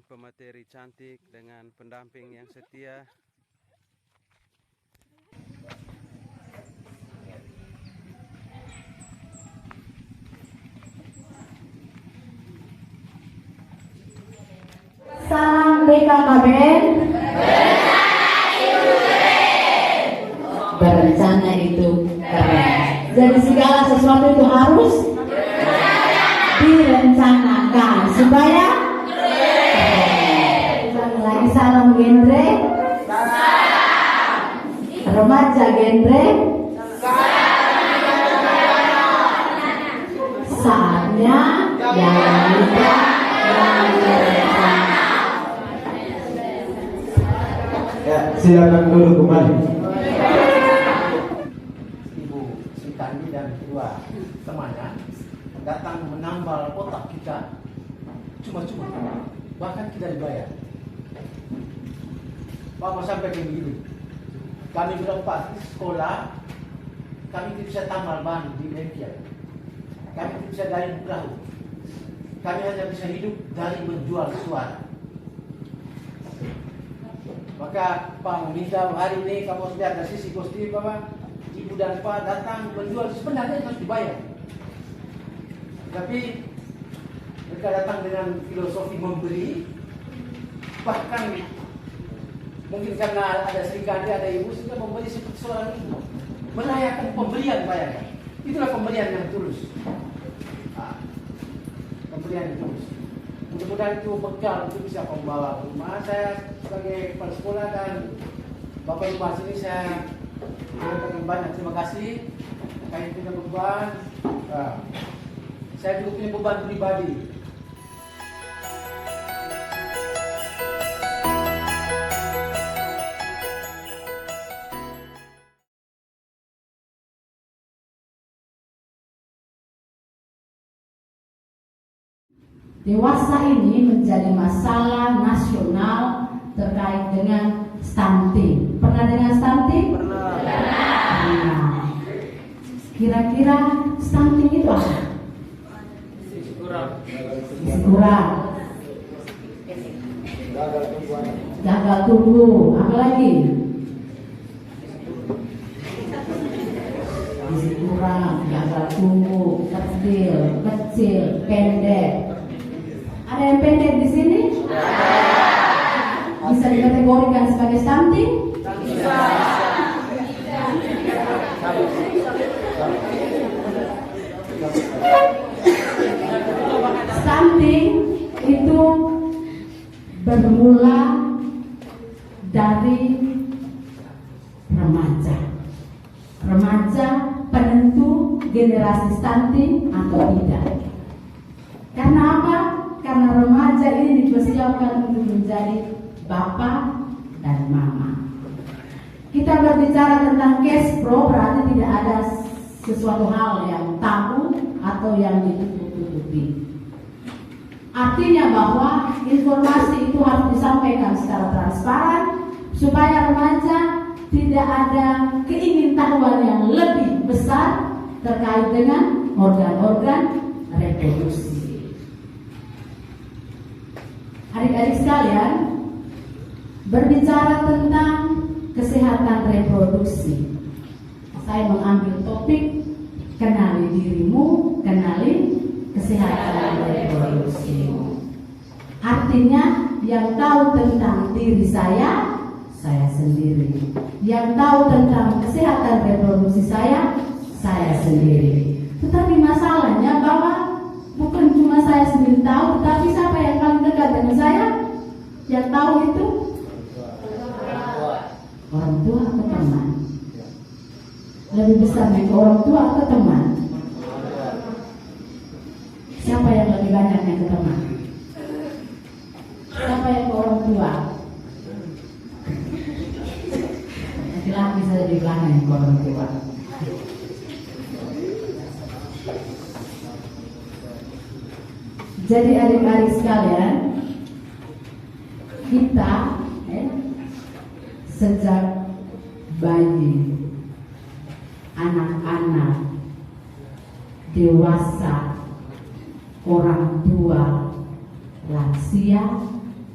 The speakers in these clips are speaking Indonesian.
pemateri cantik dengan pendamping yang setia. Salam BKKBN. Berencana itu keren. Jadi segala sesuatu itu harus direncanakan supaya keren. Lagi salam genre. Remaja genre. Saatnya yang muda yang berencana. Ya, silakan dulu kembali. Ibu Sri Kandi dan kedua temannya datang menambal otak kita cuma-cuma, bahkan tidak dibayar. Pak mau sampai ke begini, kami berempat di sekolah, kami tidak bisa tambal ban di bengkel, kami tidak bisa dari perahu, kami hanya bisa hidup dari menjual suara. Maka Pak meminta hari ini kamu harus lihat dari sisi kostum Bapak, Ibu dan Pak datang menjual, sebenarnya harus dibayar. Tapi mereka datang dengan filosofi memberi, bahkan mungkin karena ada Sri Kandi, ada Ibu, sehingga memberi seperti seorang ibu, merayakan pemberian bayar. Itulah pemberian yang tulus. Pemberian yang tulus. Mudah-mudahan itu bekal untuk bisa membawa rumah. Saya sebagai kepala sekolah dan Bapak Ibu sini saya mengucapkan banyak terima kasih. Kalian punya beban, saya juga punya beban pribadi. Dewasa ini menjadi masalah nasional terkait dengan stunting. Pernah dengar stunting? Pernah. Kira-kira stunting itu apa? Gizi kurang. Gagal tumbuh. Apa lagi? Gizi kurang, gagal tumbuh, kecil, pendek. Ada yang pendek di sini? Bisa dikategorikan sebagai stunting? Bisa. Stunting itu bermula dari remaja. Remaja penentu generasi stunting atau tidak. Karena apa? Karena remaja ini dipersiapkan untuk menjadi bapak dan mama. Kita berbicara tentang cash pro berarti tidak ada sesuatu hal yang tabu atau yang ditutup-tutupi. Artinya bahwa informasi itu harus disampaikan secara transparan supaya remaja tidak ada keingintahuan yang lebih besar terkait dengan organ-organ reproduksi. Adik-adik sekalian, berbicara tentang kesehatan reproduksi, saya mengambil topik kenali dirimu, kenali kesehatan reproduksimu. Artinya yang tahu tentang diri saya sendiri. Yang tahu tentang kesehatan reproduksi saya sendiri. Tetapi masalahnya bahwa bukan cuma saya sendiri tahu, tetapi siapa yang paling dekat dengan saya yang tahu itu? Orang tua atau teman? Lebih besar nih orang tua atau teman? Siapa yang lebih banyak yang ke teman? Siapa yang ke orang tua? Laki-laki saja di belakang yang ke orang tua. Jadi adik-adik sekalian, kita sejak bayi, anak-anak, dewasa, orang tua, lansia,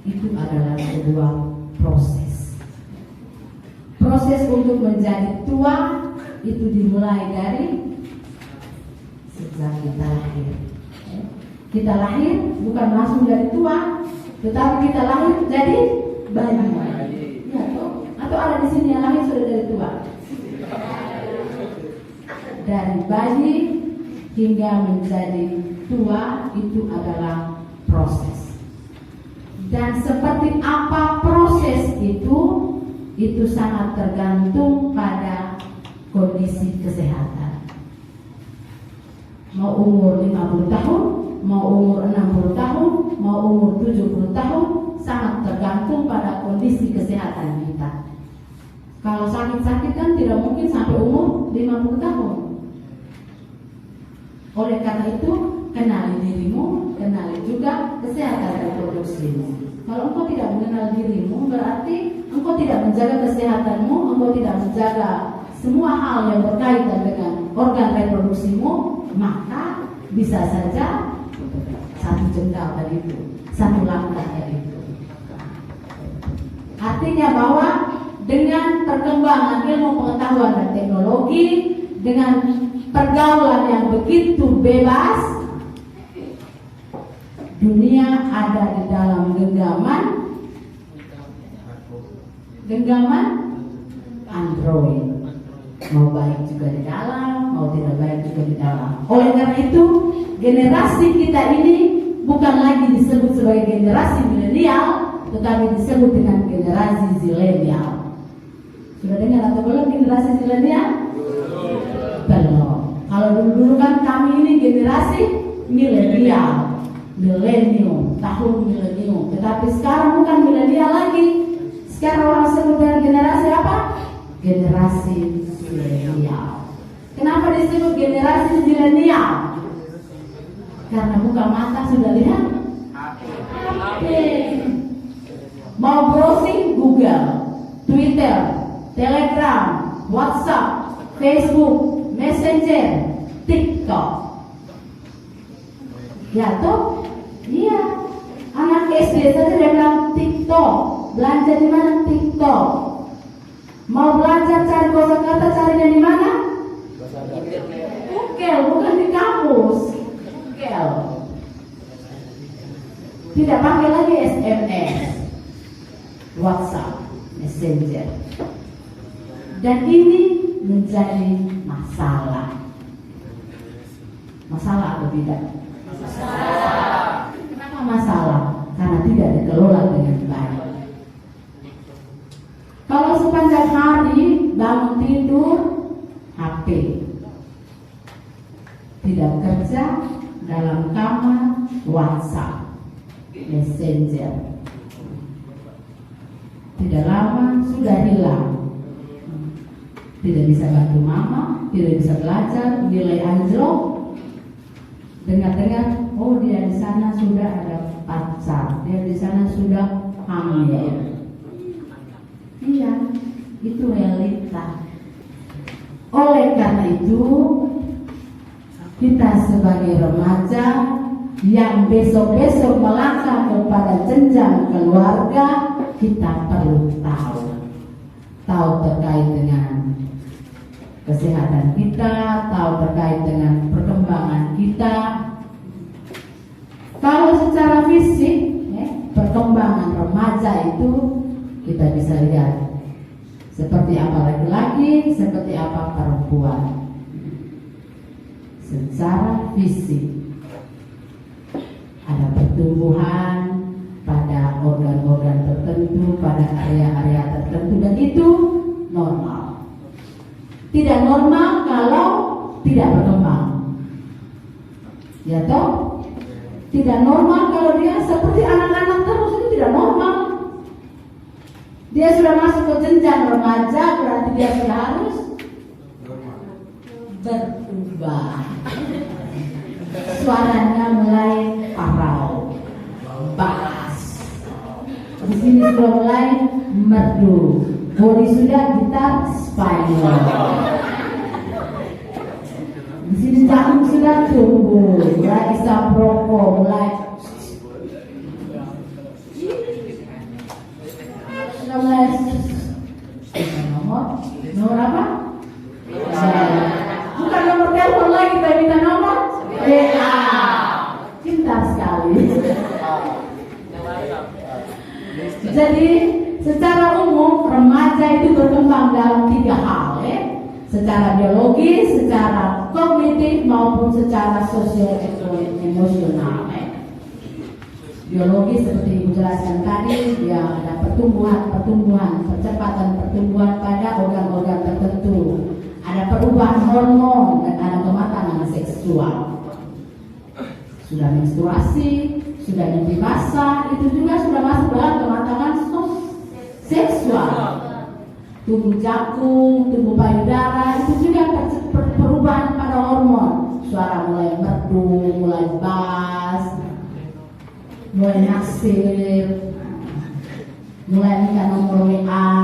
itu adalah sebuah proses. Proses untuk menjadi tua itu dimulai dari sejak kita lahir. Kita lahir bukan langsung jadi tua, tetapi kita lahir jadi bayi. Ya, atau ada di sini yang lahir sudah jadi tua. Dari bayi hingga menjadi tua itu adalah proses. Dan seperti apa proses itu sangat tergantung pada kondisi kesehatan. Mau umur 50 tahun, mau umur 60 tahun, mau umur 70 tahun, sangat tergantung pada kondisi kesehatan kita. Kalau sakit-sakit kan tidak mungkin sampai umur 50 tahun. Oleh karena itu, kenali dirimu, kenali juga kesehatan reproduksimu. Kalau engkau tidak mengenal dirimu, berarti engkau tidak menjaga kesehatanmu, engkau tidak menjaga semua hal yang berkaitan dengan organ reproduksimu, maka bisa saja satu jengkal tadi itu, satu langkah tadi itu. Artinya bahwa dengan perkembangan ilmu pengetahuan dan teknologi, dengan pergaulan yang begitu bebas, dunia ada di dalam genggaman Android. Mau baik juga di dalam, mau tidak baik juga di dalam. Oleh karena itu, generasi kita ini bukan lagi disebut sebagai generasi milenial, tetapi disebut dengan generasi zilenial. Sudah dengar atau belum generasi zilenial? Belum. Kalau dulu kan kami ini generasi milenial, milenium, tahun milenium. Tetapi sekarang bukan milenial lagi. Sekarang orang sebut dengan generasi apa? Generasi zilenial. Kenapa disebut generasi zilenial? Karena buka mata sudah lihat HP. Mau browsing Google, Twitter, Telegram, WhatsApp, Facebook, Messenger, TikTok. Ya toh? Iya. Anak SD saja dia bilang TikTok. Belanja di mana? TikTok. Mau belajar cari kosakata, carinya di mana? Google, bukan di kampus. Google. Tidak pakai lagi SMS, WhatsApp, Messenger. Dan ini menjadi masalah. Masalah atau tidak? Masalah. Kenapa masalah? Karena tidak dikelola dengan baik. Kalau sepanjang hari bangun tidur, HP. Tidak kerja, dalam kamar, WhatsApp, Messenger. Tidak lama sudah hilang. Tidak bisa bantu mama, tidak bisa belajar, nilai anjlok. Dengar-dengar, oh dia di sana sudah ada pacar, dia di sana sudah hamil. Iya, itu realita. Oleh karena itu, kita sebagai remaja yang besok-besok melangkah kepada jenjang keluarga, kita perlu tahu terkait dengan kesehatan kita, tahu terkait dengan perkembangan kita. Kalau secara fisik, perkembangan remaja itu kita bisa lihat seperti apa laki-laki, seperti apa perempuan. Secara fisik ada pertumbuhan pada organ-organ tertentu, pada area-area tertentu, dan itu normal. Tidak normal kalau tidak berkembang. Ya toh? Tidak normal kalau dia seperti anak-anak terus, itu tidak normal. Dia sudah masuk ke jenjang remaja, berarti dia sudah harus berubah. Suaranya mulai parau, bass. Di sini sudah mulai merdu. Bodi sudah gitar Spanyol. Di sini jantung sudah tumbuh, mulai isap rokok, mulai Jadi secara umum remaja itu berkembang dalam 3 hal ya. Secara biologis, secara kognitif maupun secara sosio-emosional ya. Biologis seperti Ibu jelaskan tadi, ya ada pertumbuhan, percepatan pertumbuhan pada organ-organ tertentu. Ada perubahan hormon dan ada kematangan seksual. Sudah menstruasi, sudah mimpi basah, itu juga sudah masuk dalam kematangan seksual. Tubuh jagung, tubuh payudara, itu juga perubahan pada hormon. Suara mulai merdu, mulai bass, mulai naksir, mulai minta nomor WA,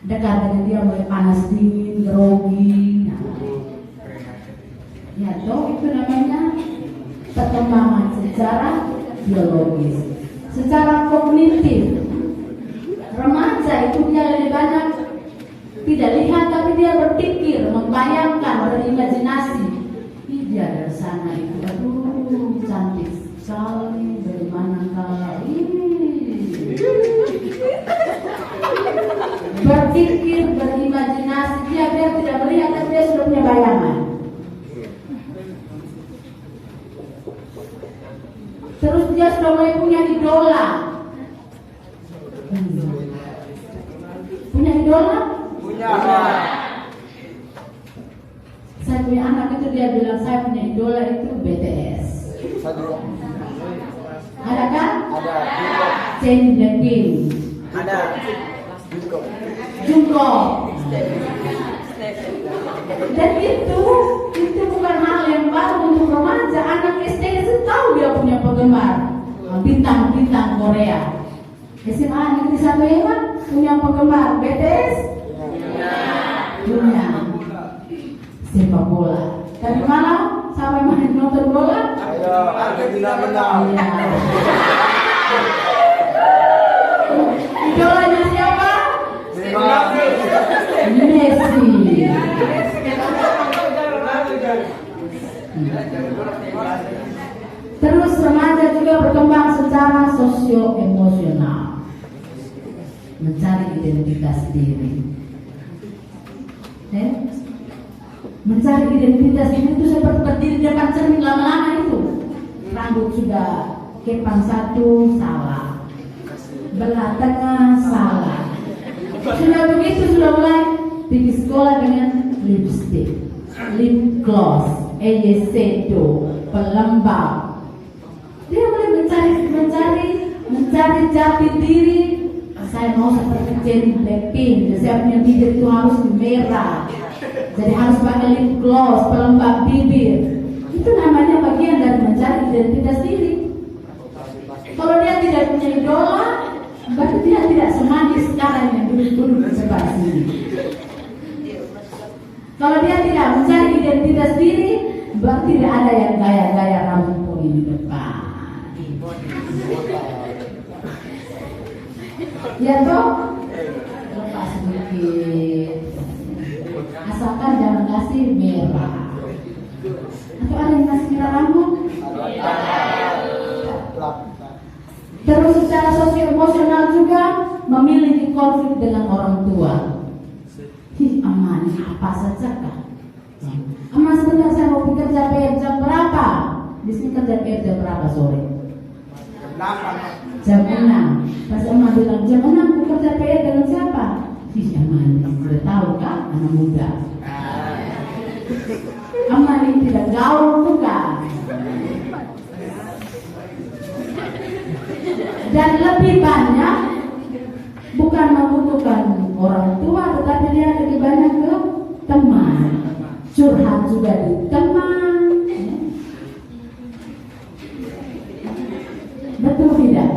dekat dengan dia mulai panas dingin, grogi. Ya toh itu namanya perkembangan secara biologis. Secara kognitif, remaja itu dia lebih banyak tidak lihat tapi dia berpikir, membayangkan, berimajinasi. Ih, dia dari sana itu, aduh cantik sekali, dari mana kali? Berpikir, berimajinasi, dia tidak melihat tapi dia sudah punya bayangan. Terus dia sudah mulai punya idola. Punya idola? Punya. Saya punya anak itu dia bilang saya punya idola itu BTS. Ada kan? Ada. Chen Blackpink. Ada. Jungkook. Dan itu bukan hal yang baru untuk remaja. Anak SD itu tahu dia punya penggemar bintang-bintang Korea. SMA Negeri 1 Eman punya penggemar BTS? Punya. Sepak bola. Tadi malam sampai main nonton bola? Ayo, Argentina menang. Iya. Idolanya siapa? Messi. Terus remaja juga berkembang secara sosio-emosional, mencari identitas diri. Mencari identitas diri itu seperti berdiri depan cermin lama-lama itu. Rambut sudah kepang satu, salah. Belah tengah, salah. Sudah begitu sudah mulai pergi sekolah dengan lipstick, lip gloss, eyeshadow, pelembab. Dia mulai mencari jati diri. Saya mau seperti Chen Blackpink, saya punya bibir itu harus merah, jadi harus pakai lip gloss, pelembab bibir. Itu namanya bagian dari mencari identitas diri. Kalau dia tidak punya idola, berarti dia tidak semanis sekarang yang duduk-duduk di sebelah sini. Kalau dia tidak mencari identitas diri, berarti tidak ada yang gaya-gaya rambut poni di depan. Ya toh, lepas sedikit, asalkan jangan kasih merah. Atau ada yang kasih merah rambut? Terus secara sosio-emosional juga memiliki konflik dengan orang tua. Aman, apa saja kan? Aman sebentar saya mau bekerja PR jam berapa? Di sini kerja PR jam berapa sore? Jam 6. Pas Aman bilang jam 6 bekerja PR dengan siapa? Aman, sudah tahu kan? Anak muda. Aman ini tidak gaul bukan? Dan lebih banyak bukan membutuhkan orang tua, tetapi dia lebih banyak ke teman, curhat juga di teman. Betul tidak?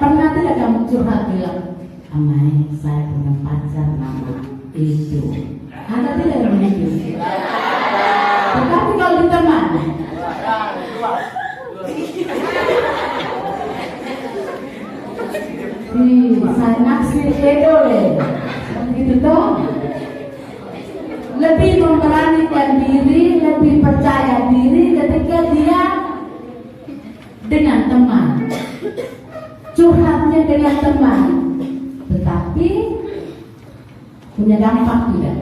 Pernah tidak kamu curhat bilang, Amai saya punya pacar nama itu? Ada tidak yang begitu? Tetapi kalau di teman, saya naksir edole, begitu toh? Lebih memberanikan diri, lebih percaya diri ketika dia dengan teman. punya dampak tidak?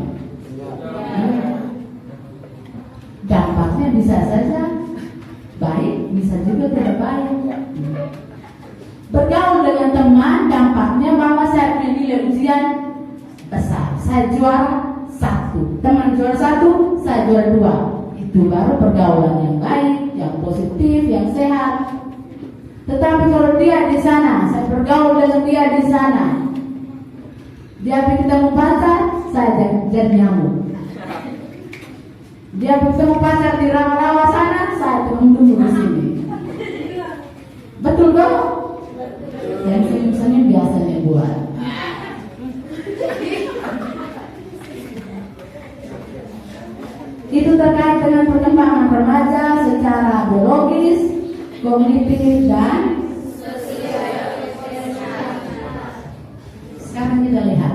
Dampaknya bisa saja baik, bisa juga tidak baik. Bergaul dengan teman, dampaknya bahwa saya punya nilai ujian besar. Saya juara 1, teman juara 1, saya juara 2. Itu baru pergaulan yang baik, yang positif, yang sehat. Tetapi kalau dia di sana, saya bergaul dengan dia di sana, dia ketemu pacar, saya jadi nyamuk. Dia ketemu pacar di rawa-rawa sana, saya tunggu di sini. Betul dong? Yang senyum-senyum biasanya buat. Itu terkait dengan perkembangan remaja secara biologis, kognitif, dan sekarang kita lihat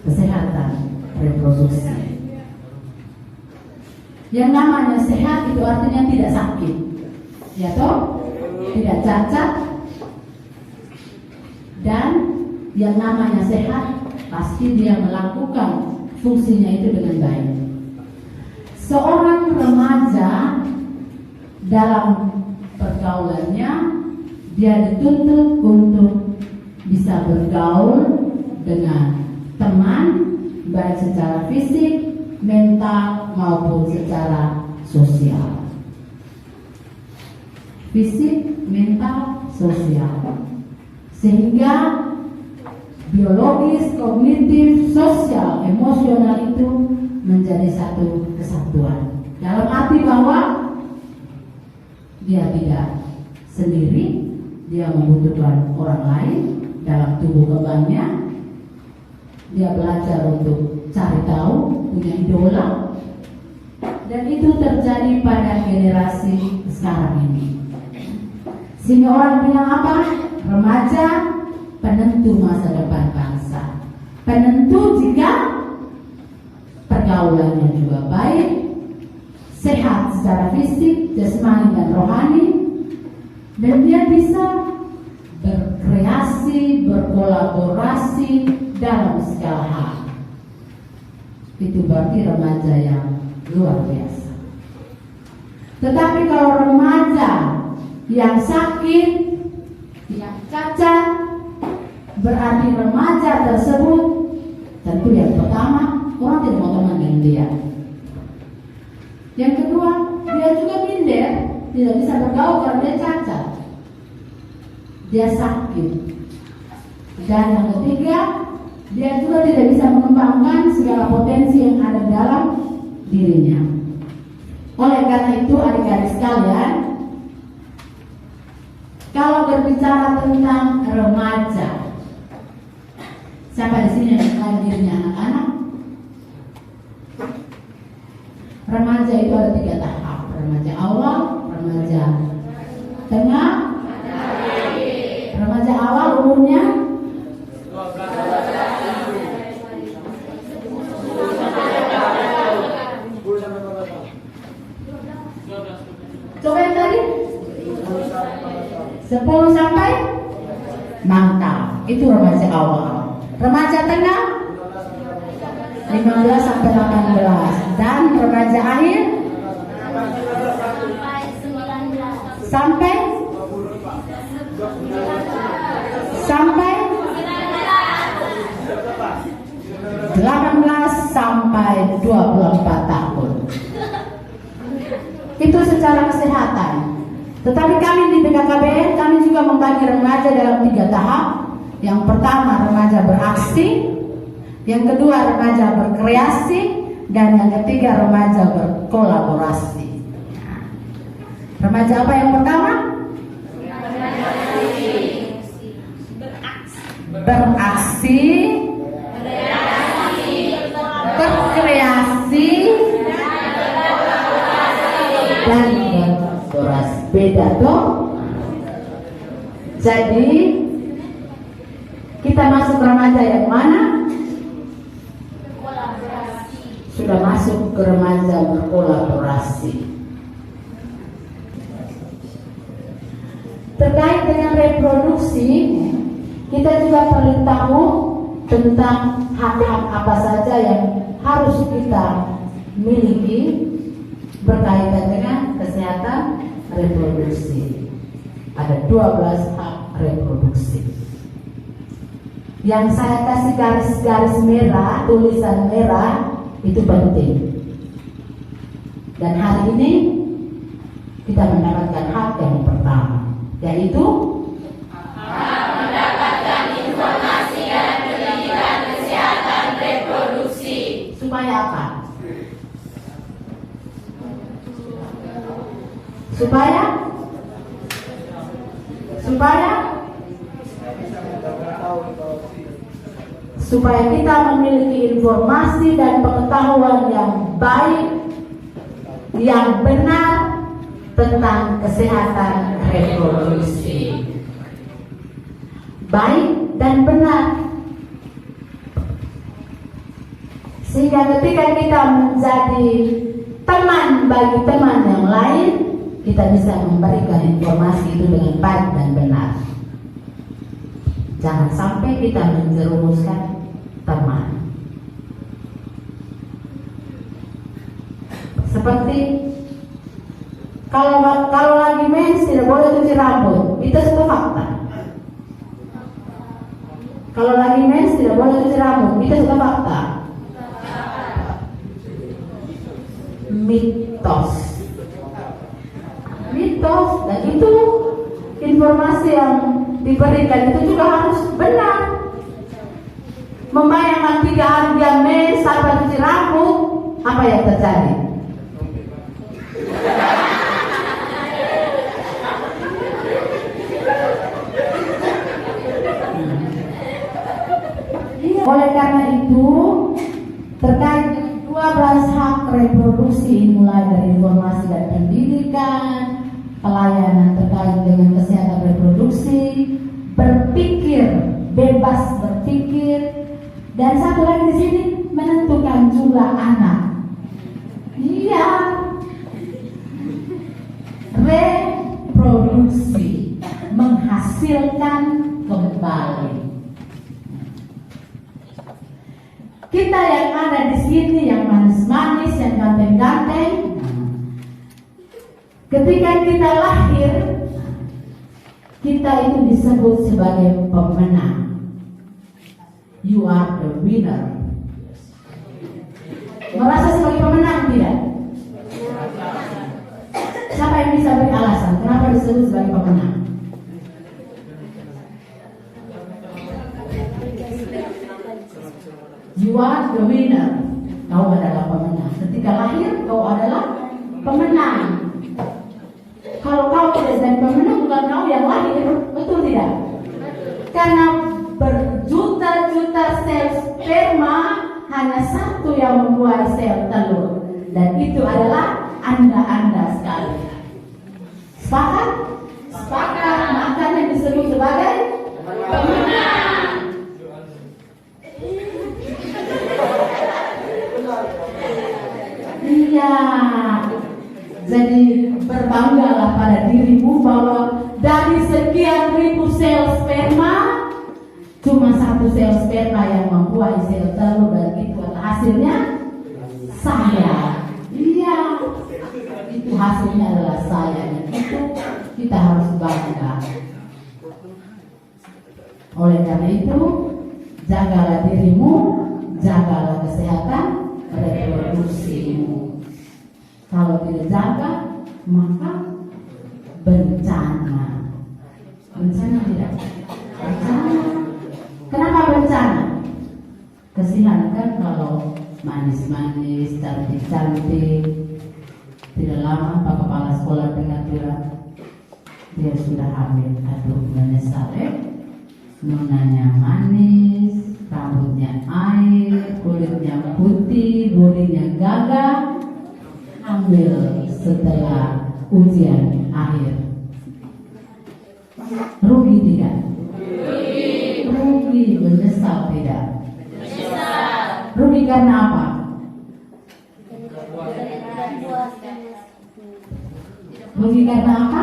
kesehatan reproduksi. Yang namanya sehat itu artinya tidak sakit, ya toh? Tidak cacat. Dan yang namanya sehat pasti dia melakukan fungsinya itu dengan baik. Seorang remaja dalam pergaulannya dia dituntut untuk bisa bergaul dengan teman baik secara fisik, mental maupun secara sosial. Fisik, mental, sosial. Sehingga biologis, kognitif, sosial, emosional itu menjadi satu kesatuan. Dalam arti bahwa dia tidak sendiri, dia membutuhkan orang lain dalam tubuh kembangnya. Dia belajar untuk cari tahu, punya idola. Dan itu terjadi pada generasi sekarang ini. Sehingga orang bilang apa? Remaja penentu masa depan bangsa. Penentu jika pergaulannya juga baik, sehat secara fisik, jasmani dan rohani, dan dia bisa berkreasi, berkolaborasi dalam segala hal. Itu berarti remaja yang luar biasa. Tetapi kalau remaja yang sakit, yang cacat, berarti remaja tersebut tentu yang pertama orang tidak mau teman dengan dia. Yang kedua, dia juga minder, tidak bisa bergaul karena dia cacat, dia sakit. Dan yang ketiga, dia juga tidak bisa mengembangkan segala potensi yang ada dalam dirinya. Oleh karena itu, adik-adik sekalian, kalau berbicara tentang remaja, siapa di sini yang mengenal dirinya anak-anak? Remaja itu ada 3 tahap. Remaja awal, remaja tengah, remaja awal umurnya 12. Coba yang tadi 10 sampai mantap, itu remaja awal. Remaja tengah 15 sampai 18, dan remaja akhir sampai 18 sampai 24 tahun. Itu secara kesehatan. Tetapi kami di BKKBN, kami juga membagi remaja dalam 3 tahap. Yang pertama, remaja beraksi. Yang kedua, remaja berkreasi. Dan yang ketiga, remaja berkolaborasi. Remaja apa yang pertama? Beraksi, berkreasi, dan berkolaborasi. Beda toh? Jadi kita masuk remaja yang mana? Sudah masuk ke remaja berkolaborasi. Terkait dengan reproduksi, kita juga perlu tahu tentang hak-hak apa saja yang harus kita miliki berkaitan dengan kesehatan reproduksi. Ada 12 hak reproduksi. Yang saya kasih garis-garis merah, tulisan merah, itu penting. Dan hari ini kita mendapatkan hak yang pertama, yaitu hak mendapatkan informasi dan pendidikan kesehatan reproduksi. Supaya apa? Supaya kita memiliki informasi dan pengetahuan yang baik, yang benar tentang kesehatan reproduksi. Baik dan benar. Sehingga ketika kita menjadi teman bagi teman yang lain, kita bisa memberikan informasi itu dengan baik dan benar. Jangan sampai kita menjerumuskan teman. Seperti kalau lagi mens tidak boleh cuci rambut, itu sudah fakta. Kalau lagi mens tidak boleh cuci rambut, itu sudah fakta. Mitos, dan itu informasi yang diberikan itu juga harus benar. Membayangkan 3 hari dia mens tanpa cuci rambut, apa yang terjadi? Oleh karena itu, terkait 12 hak reproduksi, mulai dari informasi dan pendidikan, pelayanan terkait dengan kesehatan reproduksi, berpikir, bebas berpikir, dan satu lagi di sini menentukan jumlah anak. Iya, reproduksi, menghasilkan kembali. Kita yang ada di sini, yang manis-manis, yang ganteng-ganteng, ketika kita lahir, kita itu disebut sebagai pemenang. You are the winner. Merasa sebagai pemenang tidak? Siapa yang bisa beri alasan kenapa disebut sebagai pemenang? You are the winner. Kau adalah pemenang. Ketika lahir, kau adalah pemenang. Kalau kau tidak jadi pemenang, bukan kau yang lahir, betul tidak? Karena berjuta-juta sel sperma, hanya satu yang membuat sel telur, dan itu adalah Anda sekali. Sepakat? Sepakat. Makanya disebut sebagai pemenang. Iya. Jadi berbanggalah pada dirimu bahwa dari sekian ribu sel sperma, cuma satu sel sperma yang membuat sel telur, dan itu hasilnya saya. Iya, itu hasilnya adalah saya, dan itu kita harus bangga. Oleh karena itu, jagalah dirimu, jagalah kesehatan reproduksimu. Kalau tidak jaga, maka bencana. Bencana tidak? Bencana. Kenapa bencana? Kesian kan kalau manis-manis, cantik-cantik, tidak lama Pak Kepala Sekolah dengar dia sudah hamil. Aduh, menyesal nonanya manis, rambutnya air, kulitnya putih, bodinya gagah, hamil setelah ujian akhir. Rugi tidak? Rugi, menyesal tidak? Rugi karena apa? Rugi karena apa?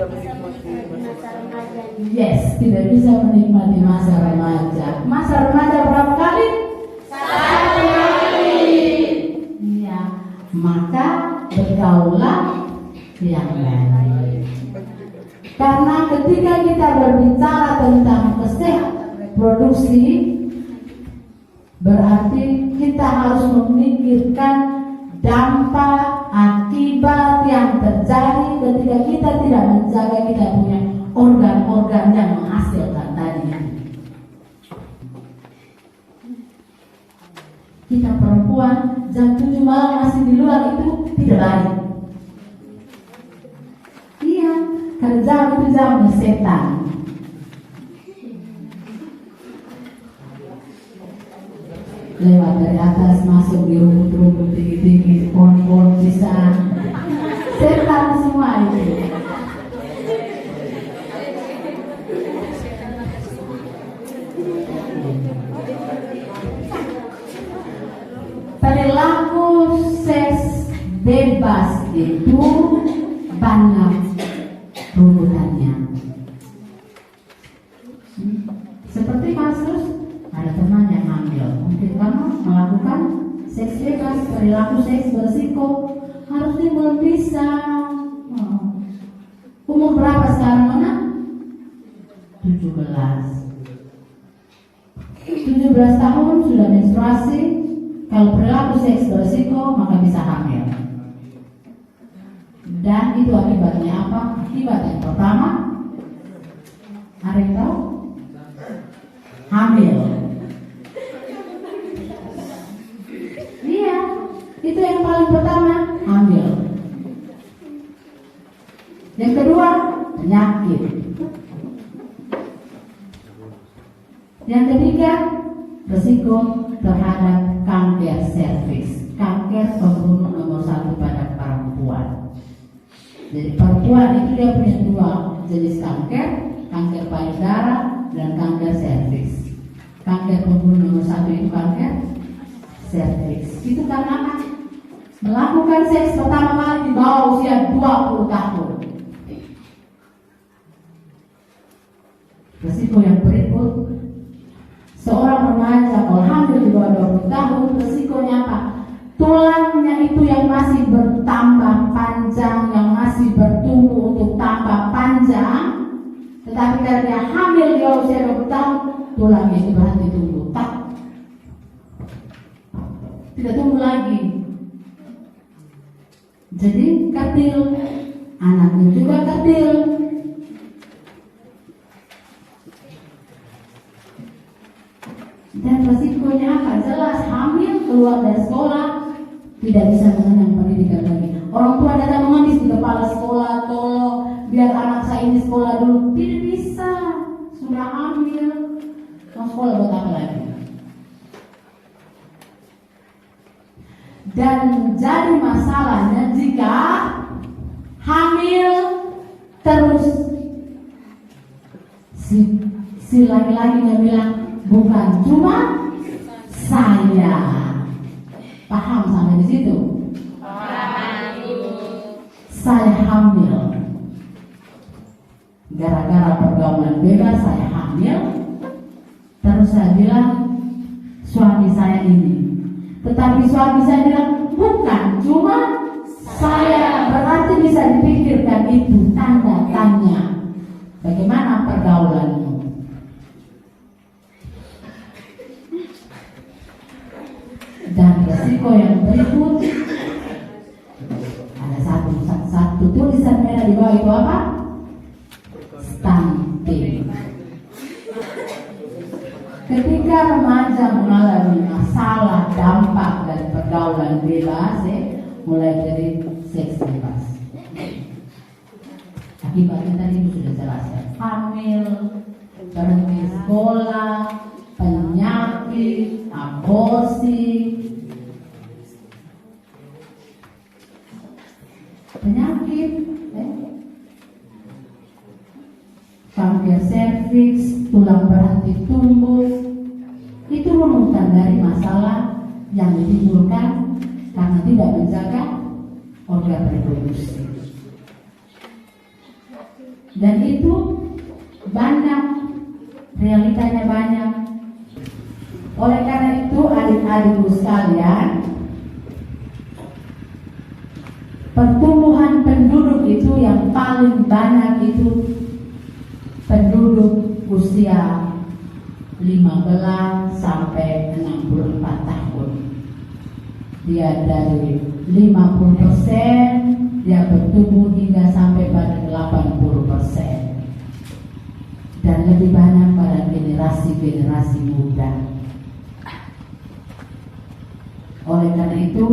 tidak menikmati masa remaja. Yes, tidak bisa menikmati masa remaja. Masa remaja berapa kali? 1 kali. Iya, maka bergaulah yang baik. Karena ketika kita berbicara tentang kesehatan reproduksi, berarti kita harus memikirkan dampak akibat yang terjadi ketika kita tidak menjaga kita punya organ-organ yang menghasilkan tadi. Kita perempuan jam 7 malam masih di luar itu tidak baik. Iya, karena jam itu jamnya setan. Lewat dari atas masuk di rumput-rumput tinggi-tinggi, pohon-pohon pisang, setan semua itu. Perilaku seks bebas itu banyak runtutannya. Seperti kasus ada teman yang hamil, mungkin kamu melakukan seks bebas, perilaku seks berisiko, harusnya belum bisa. Umur berapa sekarang Nona? 17 tahun sudah menstruasi. Kalau perilaku seks berisiko maka bisa hamil. Dan itu akibatnya apa? Akibat yang pertama, ada yang tahu? Hamil. Iya, itu yang paling pertama, hamil. Yang kedua, penyakit. Yang ketiga, risiko terhadap kanker serviks, kanker pembunuh nomor 1 pada perempuan. Jadi perempuan itu dia punya 2 jenis kanker, kanker payudara dan kanker serviks. Kanker pembunuh nomor 1 itu kanker serviks. Itu karena apa? Melakukan seks pertama kali di bawah usia 20 tahun. Risiko yang berikut, seorang remaja kalau hamil di bawah 20 tahun, risikonya apa? Tulangnya itu yang masih bertambah panjang, yang masih bertumbuh untuk tambah panjang. Tetapi karena dia hamil di usia 20 tahun, tulangnya itu berhenti tumbuh. Tidak tumbuh lagi. Jadi kerdil, anaknya juga kerdil. Dan resikonya apa? Jelas, hamil, keluar dari sekolah, tidak bisa mengenyam pendidikan lagi. Orang tua datang mengemis di kepala sekolah, tolong biar anak saya ini sekolah dulu. Tidak bisa, sudah hamil, mau sekolah buat apa lagi? Dan menjadi masalahnya jika hamil terus si laki-lakinya bilang, bukan cuma saya. Paham sampai di situ? Paham. Saya hamil. Gara-gara pergaulan bebas saya hamil. Terus saya bilang suami saya ini. Tetapi suami saya bilang bukan cuma saya. Berarti bisa dipikirkan itu tanda tanya. Bagaimana pergaulanmu? Dan resiko yang berikut, ada satu tulisan merah di bawah itu apa? Stunting. Ketika remaja mengalami masalah dampak dari pergaulan bebas, mulai dari seks bebas. Akibatnya tadi itu sudah jelas ya. Hamil, berhenti sekolah, penyakit, aborsi, penyakit, kanker serviks, tulang berhenti tumbuh. Itu runutan dari masalah yang ditimbulkan karena tidak menjaga organ reproduksi. Dan itu banyak, realitanya banyak. Oleh karena itu adik-adikku sekalian, pertumbuhan penduduk itu yang paling banyak itu penduduk usia 15 sampai 64 tahun. Dia dari 50% dia bertumbuh hingga sampai pada 80%. Dan lebih banyak pada generasi-generasi muda. Oleh karena itu,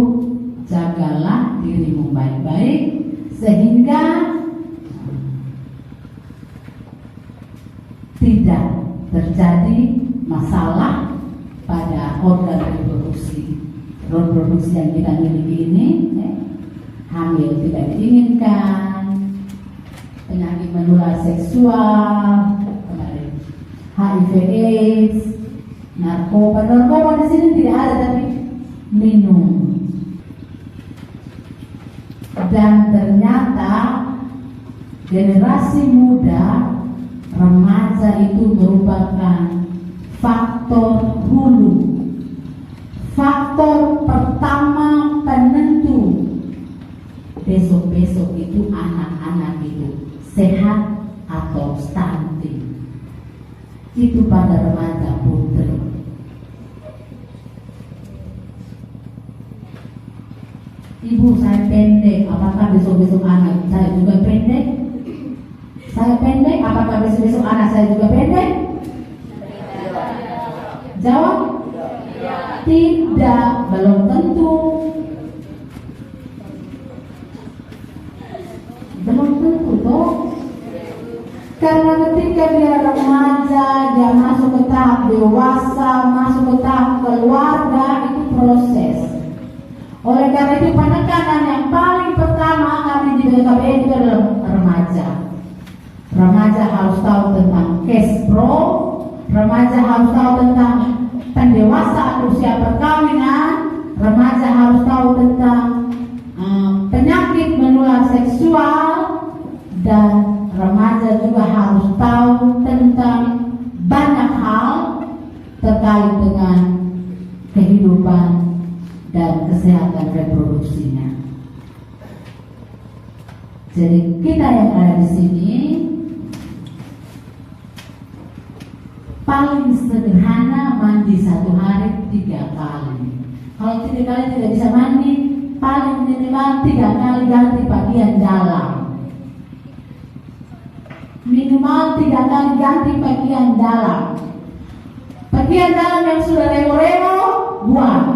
jagalah dirimu baik-baik sehingga tidak terjadi masalah pada organ reproduksi yang kita miliki ini, hamil tidak diinginkan, penyakit menular seksual, HIV/AIDS, narkoba di sini tidak ada, tapi minum. Dan ternyata generasi muda, remaja itu merupakan faktor hulu, faktor pertama penentu besok-besok itu anak-anak itu sehat atau stunting. Itu pada remaja putri. Ibu, saya pendek, apakah besok-besok anak saya juga pendek? Saya pendek, apakah besok-besok anak saya juga pendek? Jawab? Tidak, belum tentu. Belum tentu toh. Karena ketika dia remaja, dia masuk ke tahap dewasa, masuk ke tahap keluarga, itu proses. Oleh karena itu penekanan yang paling pertama kami di BKBN itu adalah remaja. Remaja harus tahu tentang cash pro, remaja harus tahu tentang pendewasaan usia perkawinan, remaja harus tahu tentang penyakit menular seksual, dan remaja juga harus tahu tentang banyak hal terkait dengan kehidupan dan kesehatan reproduksinya. Jadi kita yang ada di sini paling sederhana mandi satu hari 3 kali. Kalau 3 kali tidak bisa mandi, paling minimal 3 kali ganti pakaian dalam. Minimal 3 kali ganti pakaian dalam. Pakaian dalam yang sudah remo-remo, buang.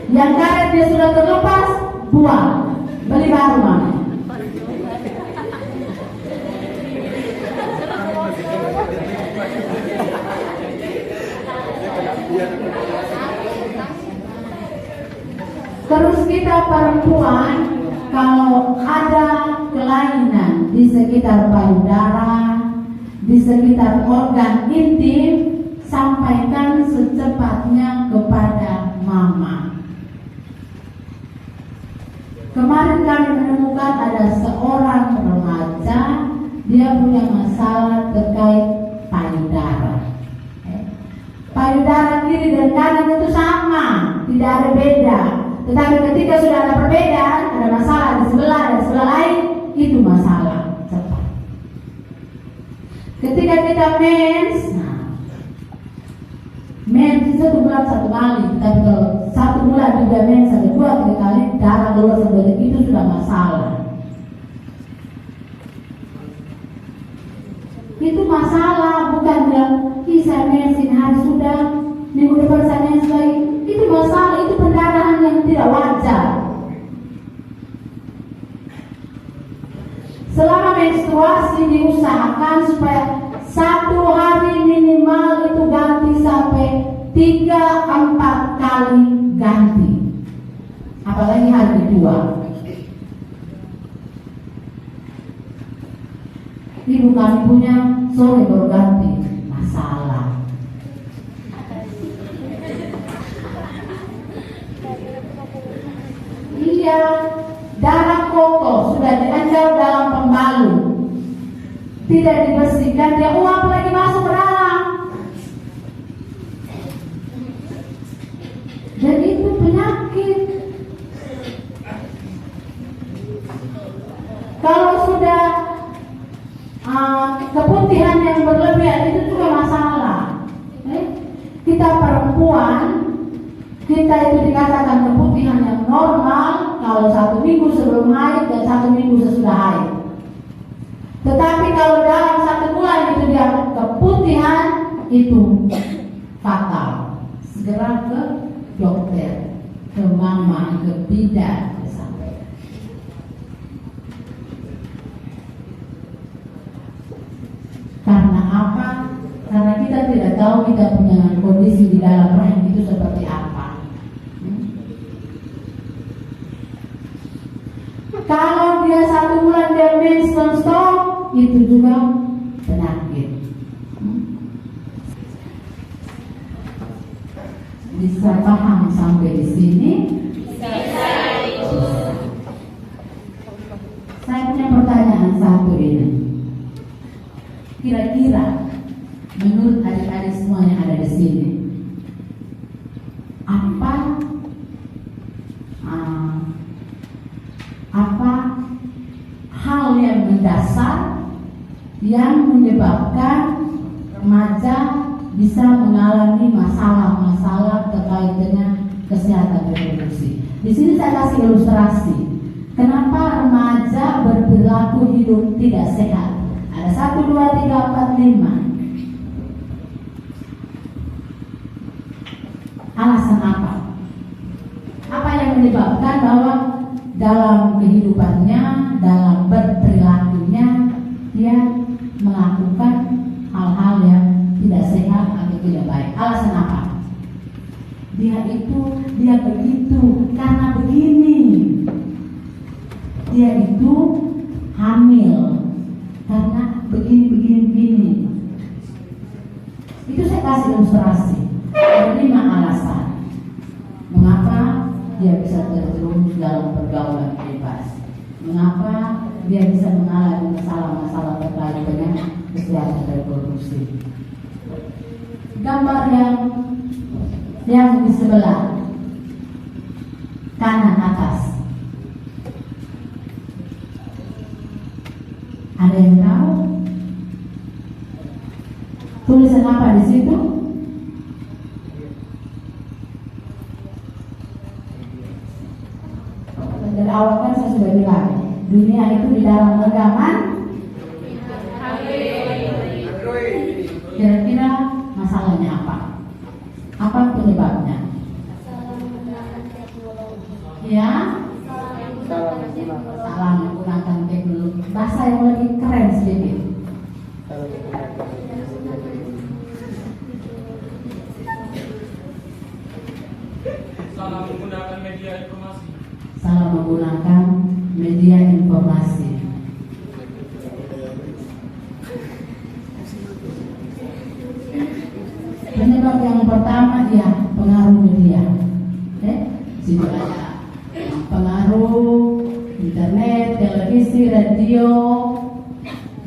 Yang karet dia sudah terlepas, buang. Beli baru mana? Terus kita perempuan, kalau ada kelainan di sekitar payudara, di sekitar organ intim, sampaikan secepatnya kepada mama. Kemarin kami menemukan ada seorang remaja, dia punya masalah terkait payudara. Payudara kiri dan kanan itu sama, tidak ada beda. Tetapi ketika sudah ada perbedaan, ada masalah di sebelah dan sebelah lain, itu masalah cepat. Ketika kita mens, mens itu 1 bulan 1 kali, tapi kalau 1 bulan juga mens ada 2-3 kali, darah keluar sebanyak itu sudah masalah. Itu masalah, bukan bilang, saya mensin hari sudah, minggu depan saya mens lagi. Itu masalah, itu pendarahan yang tidak wajar. Selama menstruasi diusahakan supaya 1 hari minimal itu ganti sampai 3-4 kali ganti. Apalagi hari kedua. Ibu kami punya sore baru ganti, masalah. Iya, darah kotor sudah diajar dalam pembahasan tidak dibersihkan, dia uap lagi masuk ke dalam. Dan itu penyakit. Kalau sudah keputihan yang berlebihan itu juga masalah. Kita perempuan, kita itu dikatakan keputihan yang normal kalau 1 minggu sebelum haid dan 1 minggu sesudah haid. Tetapi kalau dalam 1 bulan itu dia keputihan, itu fatal. Segera ke dokter, ke mama, ke bidan. Karena apa? Karena kita tidak tahu kita punya kondisi di dalam rahim itu seperti apa. Kalau dia 1 bulan dia mens non-stop, itu juga penyakit. Bisa paham sampai di sini? Saya punya pertanyaan satu ini. Kira-kira menurut adik-adik semua yang ada di sini, apa hal yang mendasar yang menyebabkan remaja bisa mengalami masalah-masalah terkait dengan kesehatan reproduksi? Di sini saya kasih ilustrasi. Kenapa remaja berperilaku hidup tidak sehat? Ada 1, 2, 3, 4, 5. Alasan apa? Apa yang menyebabkan bahwa dalam kehidupannya, dalam berperilakunya, dia melakukan hal-hal yang tidak sehat atau tidak baik? Alasan apa? Dia begitu karena begini. Dia itu hamil karena begini. Itu saya kasih ilustrasi. Ada 5 alasan mengapa dia bisa terjerumus dalam pergaulan bebas, mengapa dia bisa mengalami masalah-masalah terkait dengan kesehatan reproduksi. Gambar yang di sebelah kanan atas, ada yang tahu tulisan apa di situ? Dari awal kan saya sudah bilang, dunia itu di dalam genggaman. Kira-kira masalahnya apa? Apa penyebabnya? Ya, salah menggunakan teknologi. Bahasa yang lebih keren sedikit. Salah menggunakan media informasi. Salah menggunakan media informasi. Penyebab yang pertama ya pengaruh media. Situ ada pengaruh internet, televisi, radio,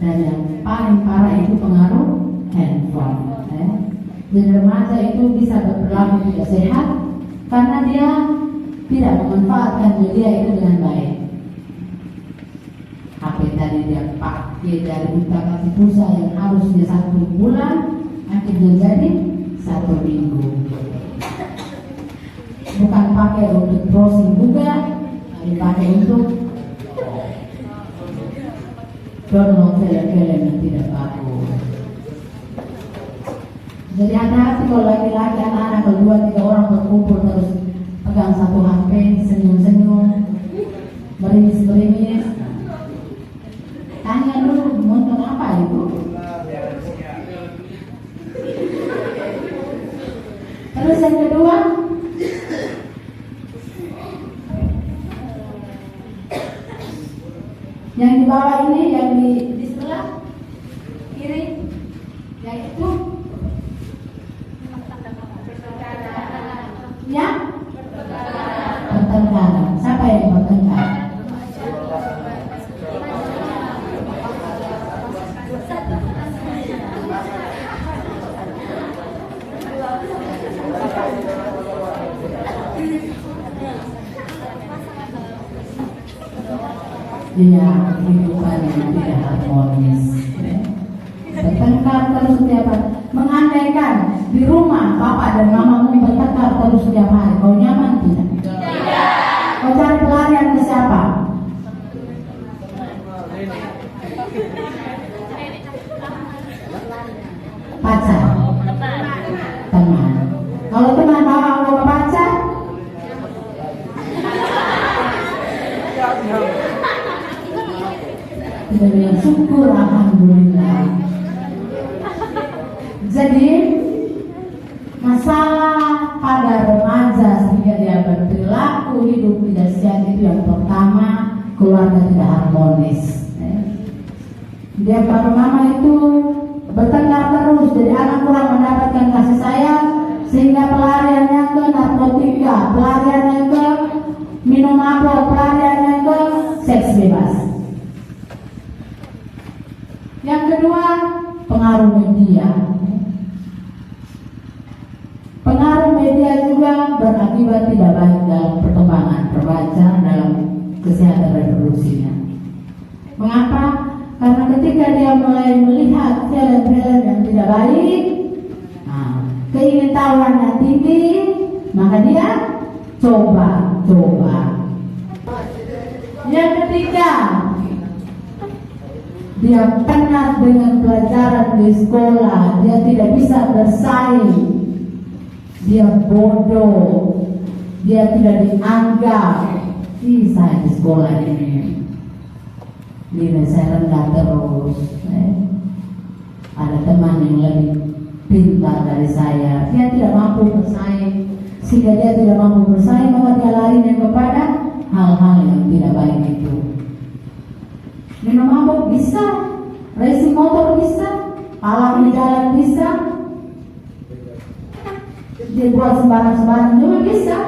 dan yang paling parah itu pengaruh handphone. Jadi remaja itu bisa berperilaku tidak sehat karena dia tidak memanfaatkan media itu dengan baik. HP tadi dia pakai dari buka kaki pulsa yang harusnya 1 bulan, akhirnya jadi 1 minggu. Bukan pakai untuk browsing juga, dipakai untuk download film-film yang tidak bagus. Jadi hati-hati kalau laki-laki, anak-anak, kalau 2-3 orang berkumpul terus pegang 1 HP, senyum-senyum, merimis-merimis. Tanya dulu, nonton apa itu? Terus yang kedua, yang di bawah ini, yang di sebelah kiri, yaitu ya pertengkaran. Siapa yang bertengkar? Iya, kehidupan yang tidak harmonis. Bertengkar terus setiap hari. Mengandaikan di rumah papa dan mamamu bertengkar terus setiap hari, kau nyaman tidak? Tidak. Kau cari pelarian ke siapa? Pacar. Teman. Kalau teman bawa kau ke pacar, kita bilang syukur alhamdulillah. Jadi masalah pada remaja sehingga dia berperilaku hidup tidak sehat itu yang pertama, keluarga tidak harmonis. Dia pada mama itu bertengkar terus, jadi anak kurang mendapatkan kasih sayang sehingga pelariannya ke narkotika, pelariannya ke minum mabuk, pelariannya ke seks bebas. Yang kedua, pengaruh media. Pengaruh media juga berakibat tidak baik dalam perkembangan remaja dalam kesehatan reproduksinya. Mengapa? Karena ketika dia mulai melihat film-film yang tidak baik, keingintahuannya tinggi, maka dia coba. Yang ketiga, dia penat dengan pelajaran di sekolah, dia tidak bisa bersaing, dia bodoh, dia tidak dianggap. Saya di sekolah ini nilai saya rendah terus. Ada teman yang lebih pintar dari saya, dia tidak mampu bersaing. Sehingga dia tidak mampu bersaing, maka dia larinya kepada hal-hal yang tidak baik itu. Minum mabuk bisa, racing motor bisa, alam di jalan bisa, dia buat sembarang-sembarang juga bisa.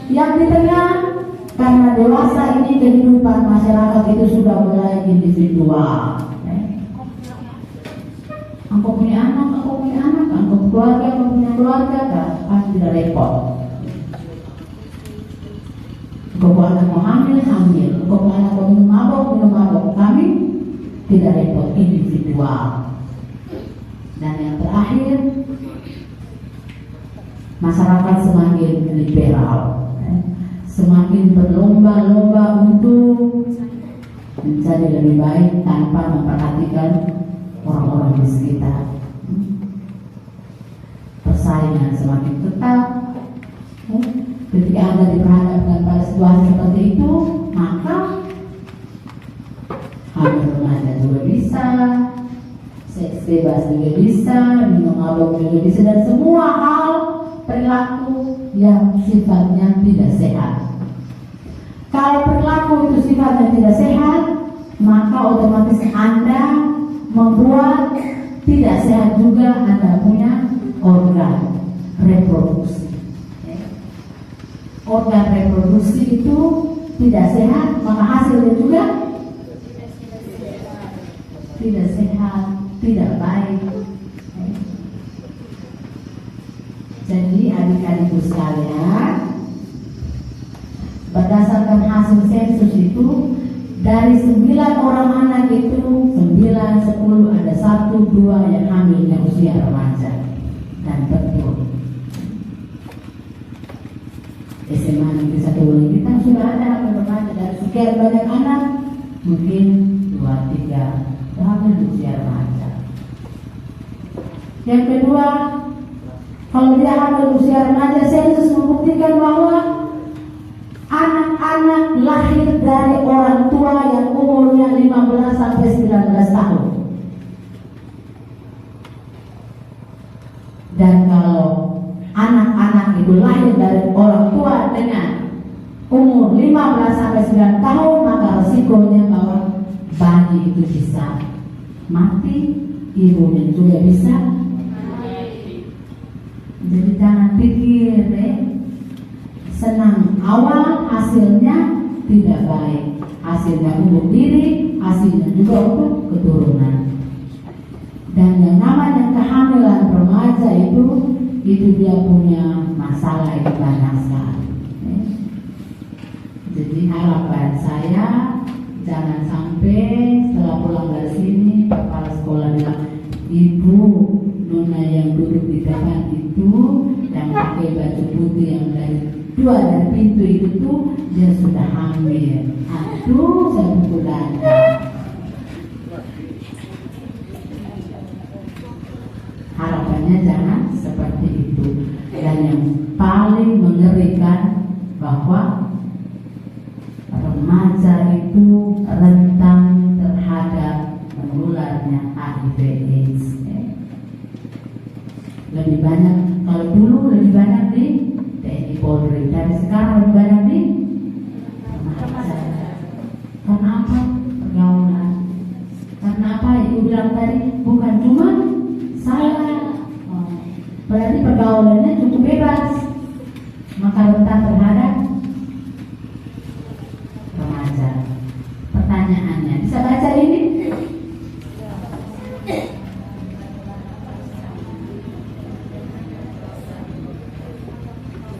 Yang di tengah, karena dewasa ini kehidupan masyarakat itu sudah mulai individual. Engkau punya anak, engkau keluarga, pasti tidak repot. Engkau anak mau hamil, engkau anak mau minum mabuk. Kami tidak repot, individual. Dan yang terakhir, masyarakat semakin liberal, semakin berlomba-lomba untuk menjadi lebih baik tanpa memperhatikan orang-orang di sekitar. Persaingan semakin ketat. Ketika Anda diperhadapkan pada situasi seperti itu, maka hamil remaja juga bisa, seks bebas juga bisa, minum mabuk juga bisa, dan semua hal perilaku yang sifatnya tidak sehat. Kalau perilaku itu sifatnya tidak sehat, maka otomatis Anda membuat tidak sehat juga Anda punya organ reproduksi. Organ reproduksi itu tidak sehat, maka hasilnya juga tidak sehat, tidak baik. Jadi adik-adikku sekalian, berdasarkan hasil sensus itu, dari 9 orang anak itu 9, 10 ada 1, 2 yang hamilnya usia remaja. Dan betul, SMA Negeri 1 Wuling kita sudah ada hamil remaja. Dari sekian banyak anak, mungkin 2, 3 hamil usia remaja. Yang kedua, kalau dia hamil usia remaja, sensus membuktikan bahwa anak-anak lahir dari orang tua yang umurnya 15 sampai 19 tahun. Dan kalau anak-anak itu lahir dari orang tua dengan umur 15 sampai 9 tahun, maka resikonya bahwa bayi itu bisa mati, ibunya juga bisa mati. Jadi jangan pikir senang awal, hasilnya tidak baik. Hasilnya untuk diri, hasilnya juga untuk keturunan. Dan yang namanya kehamilan remaja itu dia punya masalah itu banyak sekali. Jadi harapan saya jangan sampai setelah pulang dari sini kepala sekolah bilang, ibu nona yang duduk di depan itu yang pakai baju putih yang dari pintu itu tuh dia sudah hamil. Aduh, saya pukul dada. Harapannya jangan seperti itu. Dan yang paling mengerikan bahwa remaja itu rentan terhadap menularnya HIV/AIDS. Lebih banyak, kalau dulu lebih banyak di TNI Polri, dan sekarang lebih banyak di remaja. Kenapa? Pergaulan. Karena apa? Ibu bilang tadi bukan cuma salah, berarti pergaulannya cukup bebas, maka rentan terhadap remaja. Pertanyaannya, bisa baca ini?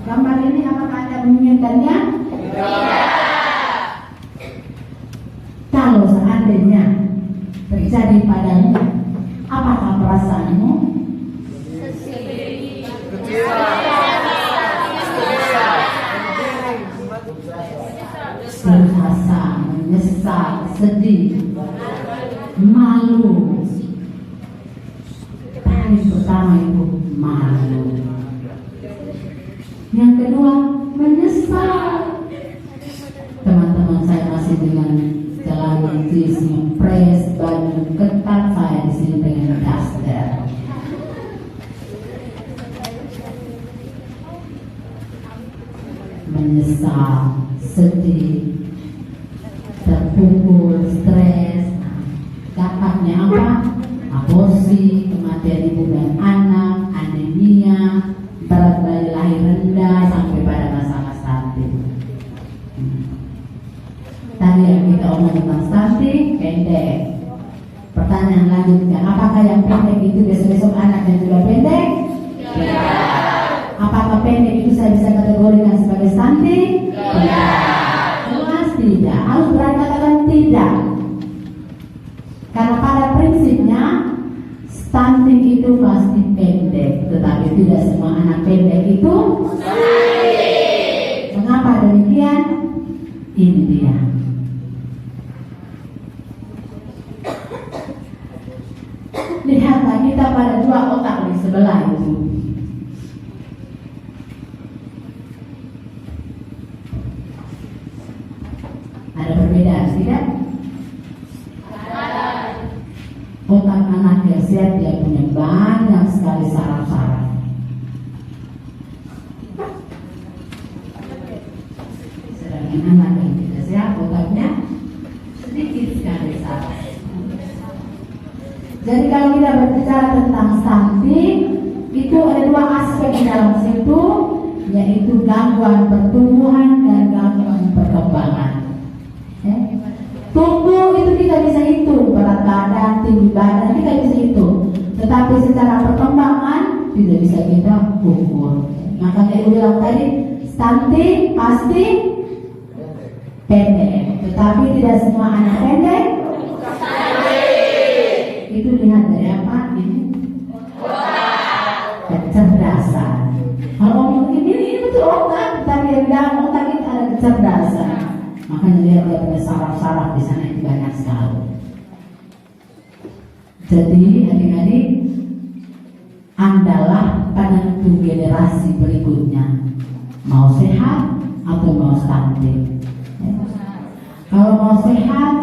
Gambar ini apakah Anda menginginkannya? Tidak. Kalau seandainya terjadi padamu, apakah perasaanmu? Serasa, menyesal, sedih, malu. Paling pertama itu malu. Yang kedua, menyesal. Teman-teman saya masih dengan celana jeans, ngepres, baju ketat, saya di sini dengan daster. Menyesal, sedih, terpukul, stres. Dampaknya apa? Aborsi, kematian ibu dan anak, anemia, berat bayi lahir rendah, sampai pada masalah stunting. Tadi yang kita omong tentang stunting, pendek. Pertanyaan lanjutnya, apakah yang pendek itu besok-besok anaknya juga pendek? Tidak. Apakah pendek itu saya bisa kategorikan sebagai stunting? Tidak. Jelas tidak. Harus berani katakan tidak. Karena pada prinsipnya stunting itu pasti pendek, tetapi tidak semua anak pendek itu stunting. Mengapa demikian? Ini dia. Lihatlah kita pada dua otak di sebelah itu. Ada perbedaan, tidak? Otak anak yang sehat dia punya banyak sekali saraf-saraf. Sedangkan anak yang tidak sehat otaknya sedikit sekali saraf. Jadi kalau kita berbicara tentang stunting, itu ada dua aspek di dalam situ, yaitu gangguan pertumbuhan dan gangguan perkembangan. Tumbuh itu kita bisa hitung, berat badan, tinggi badan kita bisa hitung, tetapi secara perkembangan tidak bisa kita ukur. Makanya ibu bilang tadi, stunting pasti pendek, tetapi tidak semua anak pendek. Itu lihat dari apa? Ini kecerdasan. Kalau ngomong ini betul otak, tadi yang bilang otak itu ada kecerdasan. Makanya lihat dia punya saraf-saraf di sana itu banyak sekali. Jadi adik-adik, Andalah penentu generasi berikutnya, mau sehat atau mau stunting. Kalau mau sehat,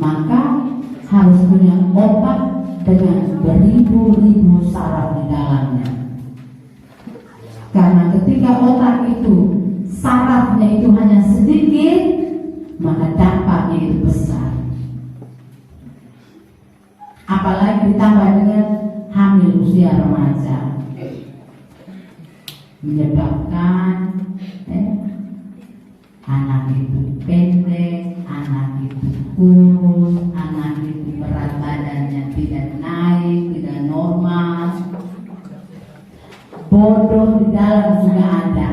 maka harus punya otak dengan beribu-ribu saraf di dalamnya. Karena ketika otak itu sarafnya itu hanya sedikit, maka dampaknya itu besar. Apalagi ditambah dengan hamil usia remaja, menyebabkan anak itu pendek, anak itu kurus, anak itu berat badannya tidak naik, tidak normal, bodoh di dalam juga ada.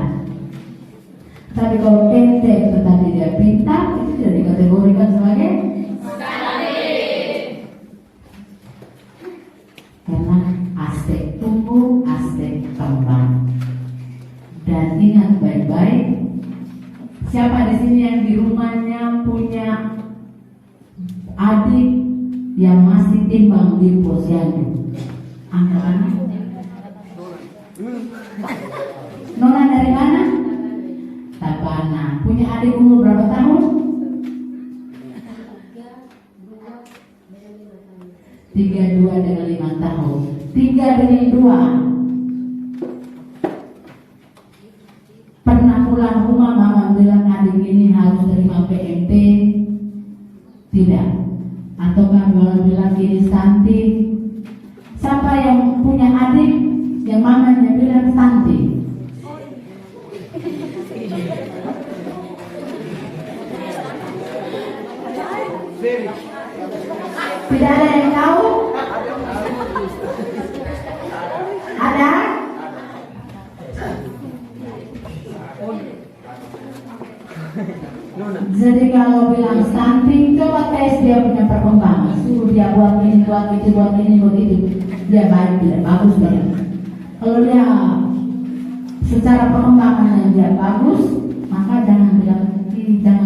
Tapi kalau pendek tetapi dia dia pintar, itu tidak dikategorikan sebagai karena aspek tumbuh, aspek kembang. Dan ingat baik-baik, siapa di sini yang di rumahnya punya adik yang masih timbang di posyandu? Angkat tangan. Nona dari mana? Tabana. Punya adik umur berapa tahun? 32 dengan 5 tahun. 3 dengan 2. Pernah pulang rumah mama bilang adik ini harus terima PMT? Tidak. Ataukah mama bilang ini stunting? Siapa yang punya adik yang mamanya bilang stunting? Tidak ada yang tahu? Ada? Jadi kalau bilang stunting, coba tes dia punya perkembangan. Suruh dia buat ini, buat itu, buat ini, begitu. Dia baik, tidak bagus dia. Kalau dia secara perkembangan yang dia bagus, maka jangan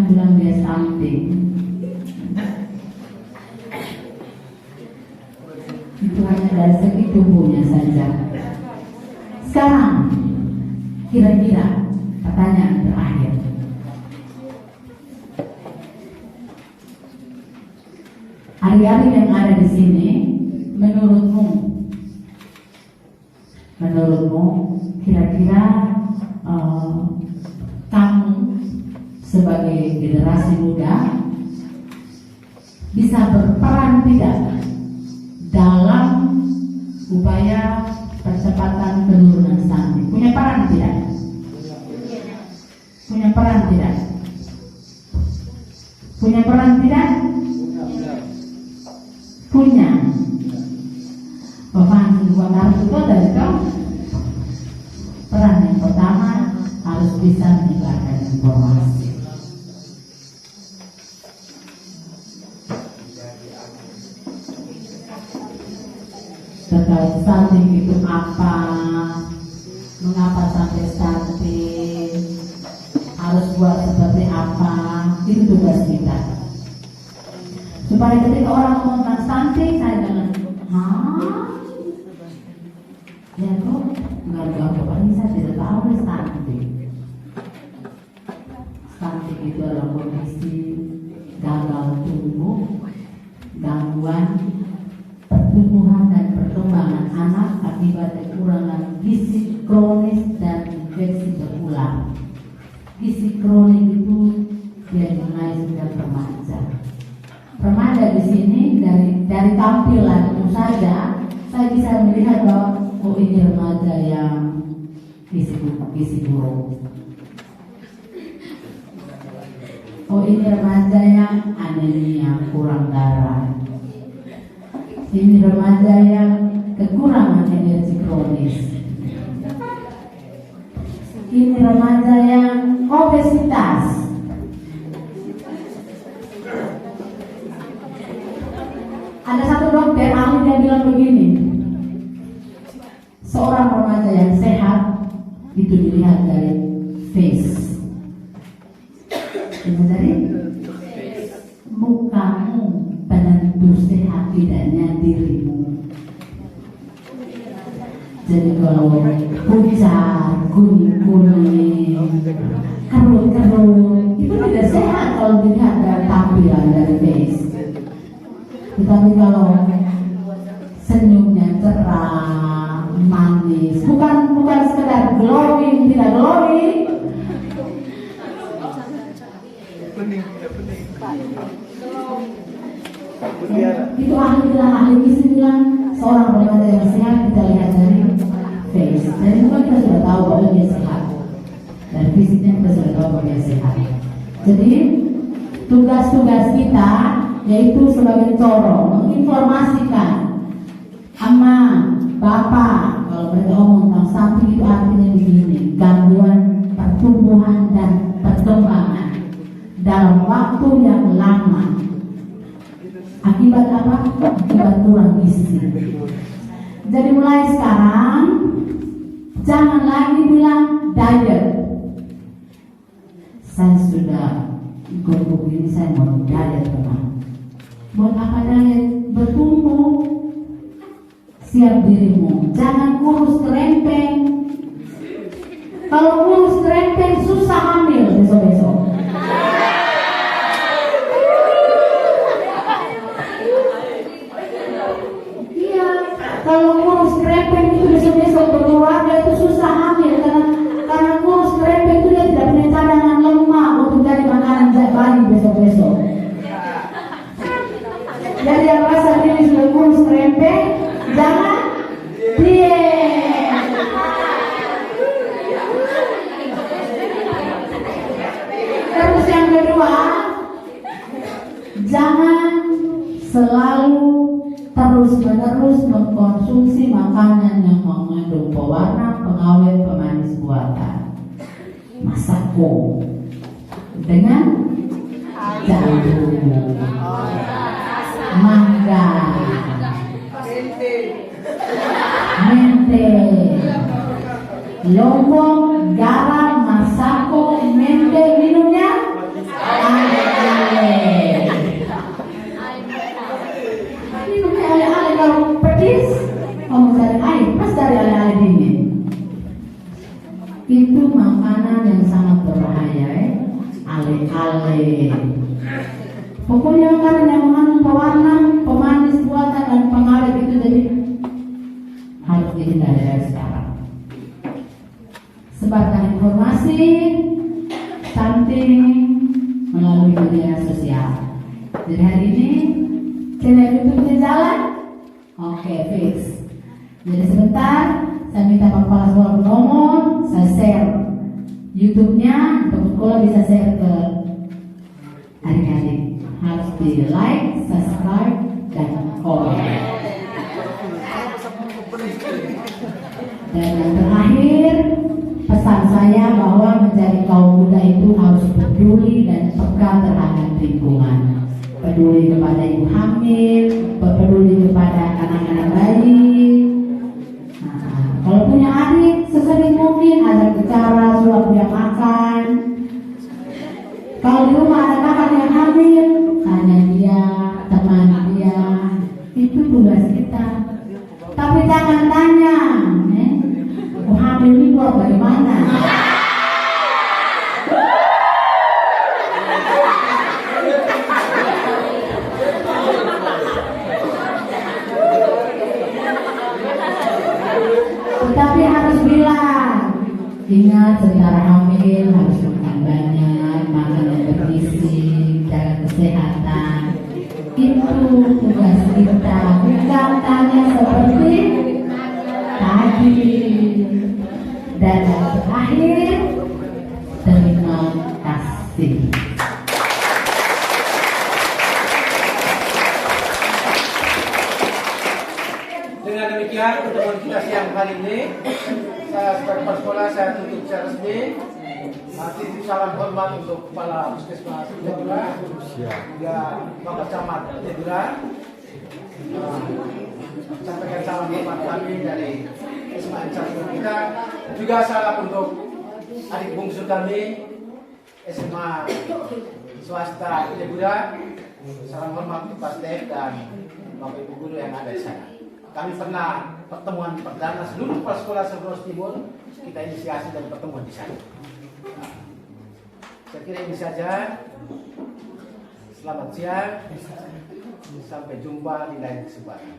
bilang dia stunting. Itu hanya dari segi tubuhnya saja. Sekarang, kira-kira pertanyaan terakhir. Hari-hari yang ada di sini, menurutmu kira-kira kamu sebagai generasi muda bisa berperan tidak dalam upaya percepatan penurunan stunting? Punya peran tidak? Punya peran tidak? Punya peran tidak? Punya. Bapak harus itu dari kau. Peran yang pertama harus bisa menyebarkan informasi. Terkait stunting itu apa, mengapa sampai stunting, harus buat seperti apa, itu tugas kita. Supaya ketika orang ngomong tentang stunting, saya jangan, ya kok nggak apa ini saya tidak tahu stunting. Stunting itu adalah kondisi gagal tumbuh, gangguan pertumbuhan dan perkembangan anak akibat kekurangan gizi kronis dan infeksi berulang. Gizi kronis itu dia mulai sejak remaja. Remaja di sini dari tampilan itu saja saya bisa melihat bahwa ini remaja yang gizi buruk. Ini remaja yang anemia, kurang darah. Ini remaja yang kekurangan energi kronis. Ini remaja yang obesitas. Ada satu dokter ahli dia bilang begini, seorang remaja yang sehat itu dilihat dari face. Dari mukamu penentu sehat tidaknya dirimu. Jadi kalau pucat, kuning-kuning, kerut-kerut, itu tidak sehat kalau dilihat dari tampilan dari face. Tetapi kalau senyumnya cerah, manis, bukan sekedar glowing, tidak glowing. Itu ahli gizi bilang seorang remaja yang sehat kita lihat dari face. Dan itu kita sudah tahu bahwa dia sehat. Dari fisiknya kita sudah tahu bahwa dia sehat. Jadi tugas-tugas kita yaitu sebagai corong menginformasikan ama, bapak, kalau mereka ngomong tentang stunting itu artinya begini, gangguan pertumbuhan dan perkembangan dalam waktu yang lama. Akibat apa? Akibat kurang gizi. Jadi mulai sekarang jangan lagi bilang diet. Saya sudah ikut buku ini, saya mau diet teman. Buat apa diet? Bertumbuh. Siap dirimu, jangan kurus kerempeng. Kalau kurus kerempeng susah hamil besok-besok. Iya, kalau kurus kerempeng itu besok-besok berkeluarga itu susah hamil karena kurus kerempeng itu dia tidak punya cadangan lemak untuk jadi makanan bayi besok-besok. Jadi yang rasa diri sudah kurus kerempeng, jangan diet. Terus yang kedua, jangan selalu terus-menerus mengkonsumsi makanan yang mengandung pewarna, pengawet, pemanis buatan. Masako dengan jagung, mangga, mente, lombok, garam, masako, mente, minumnya ale-ale. Minumnya ale-ale, kalau pedis kamu cari air, pas cari ale-ale dingin. Itu makanan yang sangat berbahaya, ale-ale. Pokoknya makanan yang mengandung pewarna, pemanis buatan dan pengawet itu jadi harus dihindari dari sekarang. Sebarkan informasi stunting melalui media sosial. Jadi hari ini channel YouTube-nya jalan, oke, fix. Jadi sebentar saya minta Pak Kepala Sekolah ngomong, saya share YouTube-nya untuk sekolah bisa share ke adik-adik. Harus di like, subscribe, dan komen. Dan yang terakhir, pesan saya bahwa menjadi kaum muda itu harus peduli dan peka terhadap lingkungan. Peduli kepada ibu hamil, peduli kepada anak-anak bayi. Nah, kalau punya adik, sesering mungkin ada bicara, suruh dia makan. Kalau di rumah ada kakak yang hamil, tanya dia, temani dia, itu tugas kita. Tapi jangan tanya, oh hamil ini buat bagaimana? Tetapi harus bilang, ingat sementara hamil harus makan banyak, makan yang bergizi, jaga kesehatan. Itu tugas kita, bukan tanya seperti tadi. Dan yang terakhir, terima kasih. Dengan demikian pertemuan kita siang hari ini, saya sebagai kepala sekolah saya tutup secara resmi. Titip salam hormat untuk Kepala Puskesmas Jayapura, juga Bapak Camat Jayapura. Sampaikan salam hormat kami dari SMA N1 kita. Juga salam untuk adik bungsu kami SMA swasta Jayapura. Salam hormat untuk Pak Stef dan Bapak Ibu guru yang ada di sana. Kami pernah pertemuan perdana seluruh kepala sekolah Seberang Timur, kita inisiasi dan pertemuan di sana. Saya kira ini saja. Selamat siang. Sampai jumpa di lain kesempatan.